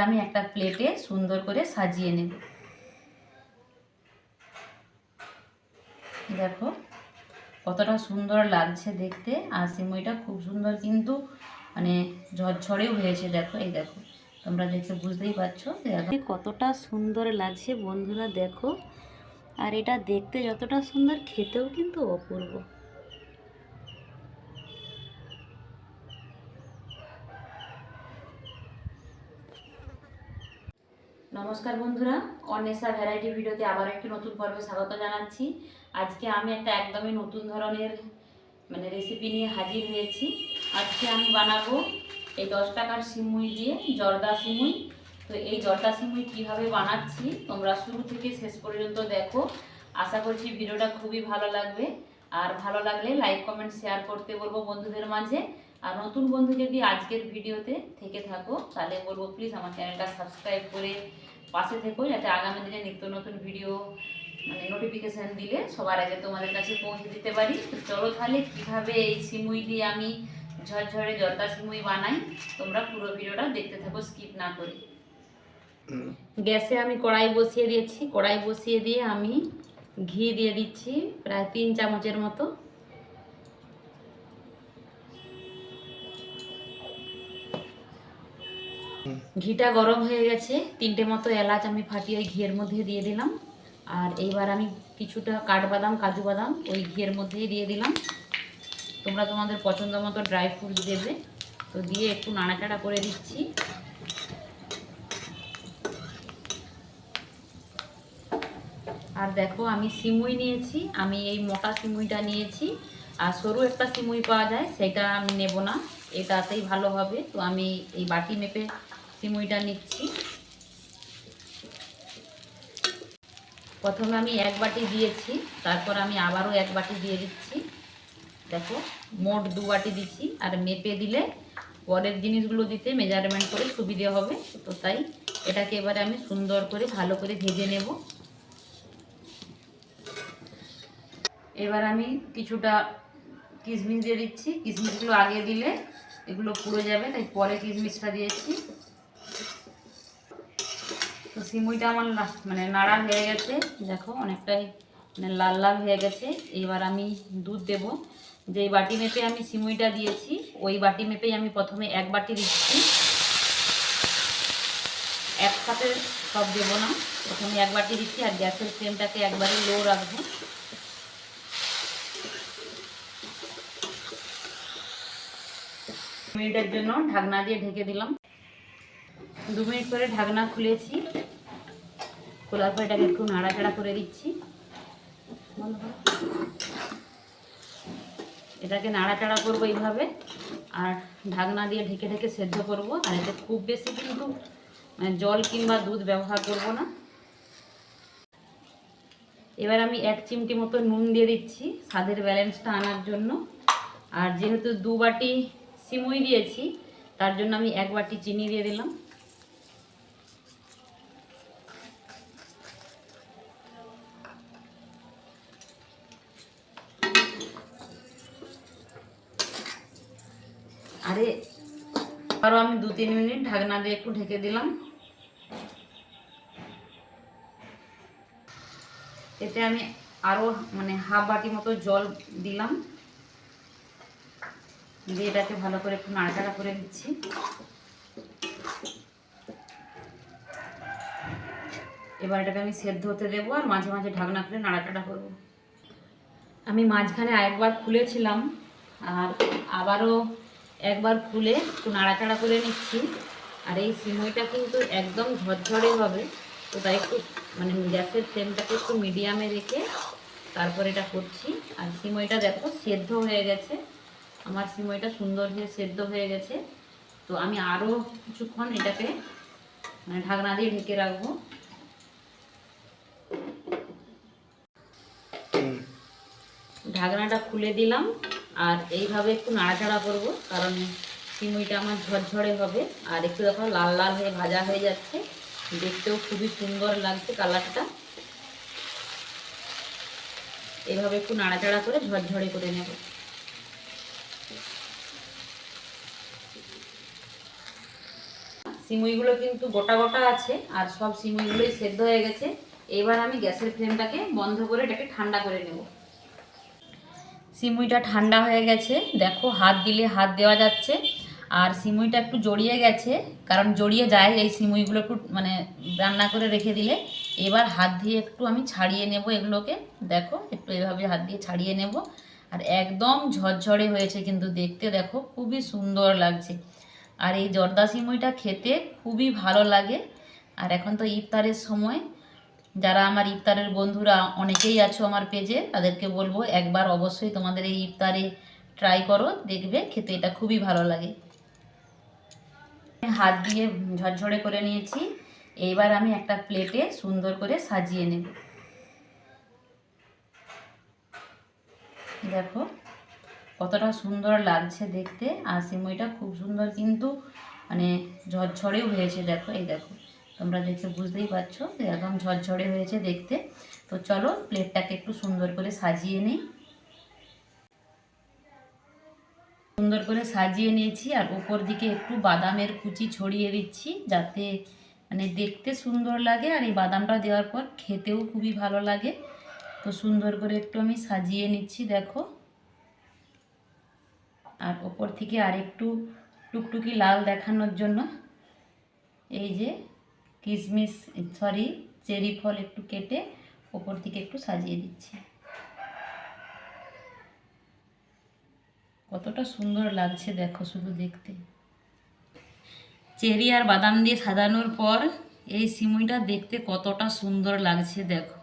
আমি একটা প্লেটে সুন্দর করে সাজিয়ে নেব। দেখো কতটা সুন্দর লাগছে দেখতে, আর সিমইটা খুব সুন্দর কিন্তু মানে ঝরঝরেও হয়েছে। দেখো এই দেখো, তোমরা দেখে বুঝতেই পারছো কতটা সুন্দর লাগছে বন্ধুরা। দেখো, আর এটা দেখতে যতটা সুন্দর, খেতেও কিন্তু অপূর্ব। নমস্কার বন্ধুরা, অন্বেষা ভ্যারাইটি ভিডিওতে আবার একটি নতুন পর্বে স্বাগত জানাচ্ছি। আজকে আমি একটা একদমই নতুন ধরনের রেসিপি নিয়ে হাজির হয়েছি। আজকে আমি বানাবো এই 10 টাকার সিমুই দিয়ে জর্দা সিমুই। তো এই জর্দা সিমুই কীভাবে বানাচ্ছি তোমরা শুরু থেকে শেষ পর্যন্ত দেখো। আশা করছি ভিডিওটা খুবই ভালো লাগবে, আর ভালো লাগলে লাইক কমেন্ট শেয়ার করতে বলবো বন্ধুদের মাঝে। আর নতুন বন্ধু যদি আজকের ভিডিওতে থেকে থাকো তাহলে বলবো প্লিজ আমার চ্যানেলটা সাবস্ক্রাইব করে পাশে থেকো, যাতে আগামী দিনে নিত্য নতুন ভিডিও নোটিফিকেশান দিলে সবার আগে তোমাদের কাছে পৌঁছে দিতে পারি। তো চলো তাহলে কীভাবে এই সিমুই দিয়ে আমি ঝরঝরে জর্দা সিমুই বানাই, তোমরা পুরো ভিডিওটা দেখতে থাকো স্কিপ না করে। গ্যাসে আমি কড়াই বসিয়ে দিয়েছি, কড়াই বসিয়ে দিয়ে আমি ঘি দিয়ে দিচ্ছি প্রায় 3 চামচের মতো। ঘিটা গরম হয়ে গেছে, 3টে মতো এলাচ আমি ফাটিয়ে ঘিয়ের মধ্যে দিয়ে দিলাম। আর এইবার আমি কিছুটা কাঠবাদাম কাজু বাদাম ওই ঘিয়ের মধ্যেই দিয়ে দিলাম। তোমরা তোমাদের পছন্দ মতো ড্রাই ফ্রুটস দেবে। তো দিয়ে একটু নাড়াচাড়া করে দিচ্ছি। আর দেখো আমি সিমুই নিয়েছি, আমি এই মোটা সিমুইটা নিয়েছি। আর সরু একটা সিমুই পাওয়া যায়, সেটা আমি নেব না, এটাতেই ভালো হবে। তো আমি এই বাটি মেপে সিমুইটা নিচ্ছি। প্রথমে আমি 1 বাটি দিয়েছি, তারপর আমি আবারও 1 বাটি দিয়ে দিচ্ছি। দেখো মোট 2 বাটি দিচ্ছি, আর মেপে দিলে পরের জিনিসগুলো দিতে মেজারমেন্ট করে সুবিধে হবে। তো তাই এটাকে এবারে আমি সুন্দর করে ভালো করে ভেজে নেব। এবার আমি কিছুটা কিশমিশ দিয়ে দিচ্ছি। কিশমিশগুলো আগে দিলে এগুলো পুড়ে যাবে, তাই পরে কিশমিশটা দিয়েছি। তো সিমুইটা আমার নাড়া হয়ে গেছে, দেখো অনেকটাই লাল লাল হয়ে গেছে। এবার আমি দুধ দেব। যেই বাটি মেপে আমি সিমুইটা দিয়েছি ওই বাটি মেপেই আমি প্রথমে 1 বাটি দিচ্ছি। একসাথে সব দেবো না, প্রথমে 1 বাটি দিচ্ছি। আর গ্যাসের ফ্লেমটাকে একবারে লো রাখবো। মিনিটের জন্য ঢাকনা দিয়ে ঢেকে দিলাম। 2 মিনিট পরে ঢাকনা খুলেছি, খোলার পর এটাকে একটু নাড়াচাড়া করে দিচ্ছি। এটাকে নাড়াচাড়া করবো এইভাবে, আর ঢাকনা দিয়ে ঢেকে ঢেকে সেদ্ধ করব। আর এতে খুব বেশি কিন্তু জল কিংবা দুধ ব্যবহার করব না। এবার আমি 1 চিমটি মতো নুন দিয়ে দিচ্ছি স্বাদের ব্যালেন্সটা আনার জন্য। আর যেহেতু 2 বাটি সিমুই দিয়েছি, তার জন্য আমি 1 বাটি চিনি দিয়ে দিলাম। আরও আমি 2-3 মিনিট ঢাকনা দিয়ে একটু ঢেকে দিলাম। এতে আমি আরও হাফ বাটি মতো জল দিলাম, দিয়ে এটাকে ভালো করে একটু নাড়াচাড়া করে দিচ্ছি। এবার এটাকে আমি সেদ্ধ হতে দেবো, আর মাঝে মাঝে ঢাকনা খুলে নাড়াচাড়া করব। আমি মাঝখানে আরেকবার খুলেছিলাম, আর আবারও একবার খুলে একটু নাড়াচাড়া করে নিচ্ছি। আর এই সিমুইটা কিন্তু একদম ঝরঝরে হবে, তো তাই একটু গ্যাসের ফ্লেমটাকে একটু মিডিয়ামে রেখে তারপর এটা করছি। আর সিমুইটা দেখো সেদ্ধ হয়ে গেছে, আমার সিমুইটা সুন্দর হয়ে সেদ্ধ হয়ে গেছে। তো আমি আরও কিছুক্ষণ এটাকে ঢাকনা দিয়ে ঢেকে রাখবো। ঢাকনাটা খুলে দিলাম, আর এইভাবে একটু নাড়াচাড়া করব, কারণ সিমুইটা আমার ঝরঝরে হবে। আর একটু দেখো লাল লাল হয়ে ভাজা হয়ে যাচ্ছে, দেখতেও খুবই সুন্দর লাগছে কালারটা। এইভাবে একটু নাড়াচাড়া করে ঝরঝরে করে নেব। সিমুইগুলো কিন্তু গোটা গোটা আছে আর সব সিমুইগুলোই সেদ্ধ হয়ে গেছে। এবার আমি গ্যাসের ফ্লেমটাকে বন্ধ করে এটাকে ঠান্ডা করে নেব। সিমুইটা ঠান্ডা হয়ে গেছে, দেখো হাত দিলে হাত দেওয়া যাচ্ছে। আর সিমুইটা একটু জড়িয়ে গেছে, কারণ জড়িয়ে যায় এই সিমুইগুলো একটু মানে রান্না করে রেখে দিলে। এবার হাত দিয়ে একটু আমি ছাড়িয়ে নেব এগুলোকে, দেখো একটু এভাবে হাত দিয়ে ছাড়িয়ে নেব। আর একদম ঝরঝরে হয়েছে কিন্তু দেখতে, দেখো খুবই সুন্দর লাগছে। আর এই জর্দা সিমুইটা খেতে খুবই ভালো লাগে। আর এখন তো ইফতারের সময়, যারা আমার ইফতারের বন্ধুরা অনেকেই আছো আমার পেজে, তাদেরকে বলবো একবার অবশ্যই তোমাদের এই ইফতারে ট্রাই করো, দেখবে খেতে এটা খুবই ভালো লাগে। হাত দিয়ে ঝরঝরে করে নিয়েছি, এইবার আমি একটা প্লেটে সুন্দর করে সাজিয়ে নেব। দেখো কতটা সুন্দর লাগছে দেখতে, আর সিমুইটা খুব সুন্দর কিন্তু মানে ঝরঝরেও হয়েছে। দেখো এই দেখো, তোমরা দেখে বুঝতেই পারছো একদম ঝরঝরে হয়েছে দেখতে। তো চলো প্লেটটাকে একটু সুন্দর করে সাজিয়ে নিই। সুন্দর করে সাজিয়ে নিয়েছি, আর উপর দিকে একটু বাদামের কুচি ছড়িয়ে দিচ্ছি, যাতে মানে দেখতে সুন্দর লাগে আর এই বাদামটা দেওয়ার পর খেতেও খুবই ভালো লাগে। তো সুন্দর করে একটু আমি সাজিয়ে নিচ্ছি দেখো। আর ওপর থেকে আর একটু টুকটুকি লাল দেখানোর জন্য এই যে কিশমিশ সরি চেরি ফল একটু কেটে ওপর থেকে একটু সাজিয়ে দিচ্ছি। কতটা সুন্দর লাগছে দেখো শুধু দেখতে। চেরি আর বাদাম দিয়ে সাজানোর পর এই সিমুইটা দেখতে কতটা সুন্দর লাগছে দেখো,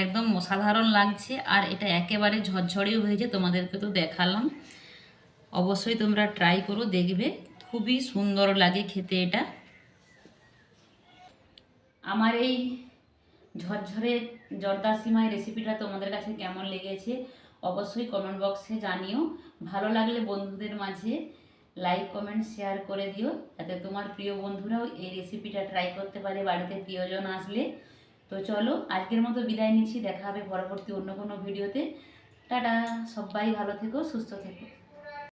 একদম অসাধারণ লাগছে। আর এটা একেবারে ঝরঝরেও হয়েছে, তোমাদেরকে তো দেখালাম। অবশ্যই তোমরা ট্রাই করো, দেখবে খুবই সুন্দর লাগে খেতে এটা। আমার এই ঝরঝরে জর্দা সিমাই রেসিপিটা তোমাদের কাছে কেমন লেগেছে অবশ্যই কমেন্ট বক্সে জানিও। ভালো লাগলে বন্ধুদের মাঝে লাইক কমেন্ট শেয়ার করে দিও, যাতে তোমার প্রিয় বন্ধুরাও এই রেসিপিটা ট্রাই করতে পারে বাড়িতে প্রিয়জন আসলে। তো চলো আজকের মতো বিদায় নিচ্ছি, দেখা হবে পরবর্তী অন্য কোনো ভিডিওতে। টাটা, সবাই ভালো থেকো, সুস্থ থেকো।